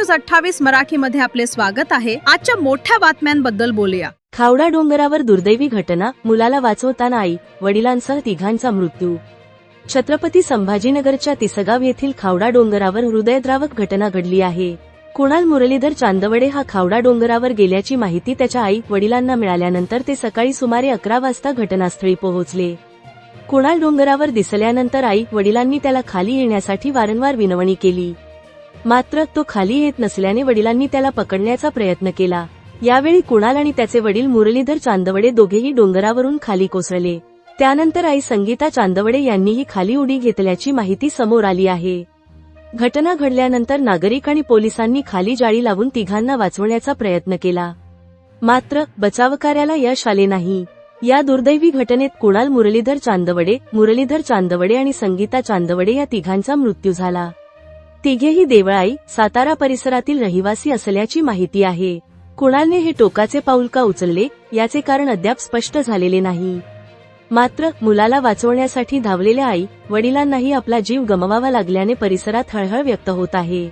News 28 मराठीमध्ये आपले स्वागत आहे। आजच्या मोठ्या बातम्यांबद्दल बोलूया। खावडा डोंगरावर दुर्दैवी घटना, मुलाला वाचवताना आई वडिलांसह तिघांचा मृत्यू। छत्रपती संभाजीनगरच्या तिसगाव येथील खावडा डोंगरावर हृदयद्रावक घटना घडली आहे। कुणाल मुरलीधर चांदवडे हा खावडा डोंगरावर गेल्याची माहिती त्याच्या आई वडिलांना मिळाल्यानंतर ते सकाळी सुमारे 11 वाजता घटनास्थळी पोहोचले। कुणाल डोंगरावर दिसल्यानंतर आई वडिलांनी त्याला खाली येण्यासाठी वारंवार विनवणी केली, मात्र तो खाली येत नसल्याने वडिलांनी त्याला पकडण्याचा प्रयत्न केला। यावेळी कुणाल आणि त्याचे वडील मुरलीधर चांदवडे दोघेही डोंगरावरून खाली कोसळले। त्यानंतर आई संगीता चांदवडे यांनीही खाली उडी घेतल्याची माहिती समोर आली आहे। घटना घडल्यानंतर नागरिक आणि पोलिसांनी खाली जाळी लावून तिघांना वाचवण्याचा प्रयत्न केला, मात्र बचावकार्याला यश आले नाही। या दुर्दैवी घटनेत कुणाल मुरलीधर चांदवडे आणि संगीता चांदवडे या तिघांचा मृत्यू झाला। तिघेही देवळाई, सातारा परिसरातील रहिवासी असल्याची माहिती आहे। कुणालने हे टोकाचे पाऊल का उचलले याचे कारण अद्याप स्पष्ट झालेले नाही, मात्र मुलाला वाचवण्यासाठी धावलेल्या आई वडिलांनाही आपला जीव गमवावा लागल्याने परिसरात हळहळ व्यक्त होत आहे।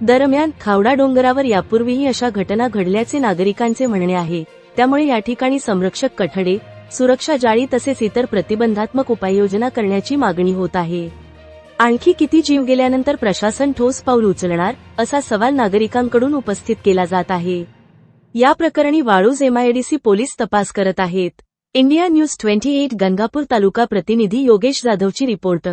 दरम्यान खावडा डोंगरावर यापूर्वीही अशा घटना घडल्याचे नागरिकांचे म्हणणे आहे, त्यामुळे या ठिकाणी संरक्षक कठडे, सुरक्षा जाळी तसेच इतर प्रतिबंधात्मक उपाययोजना करण्याची मागणी होत आहे। आणखी किती जीव गेल्यानंतर प्रशासन ठोस पाऊल उचलणार, असा सवाल नागरिकांकडून उपस्थित केला जात आहे। या प्रकरणी वाळूज MIDC पोलीस तपास करत आहेत। इंडिया न्यूज 28 गंगापूर तालुका प्रतिनिधी योगेश जाधवची रिपोर्ट।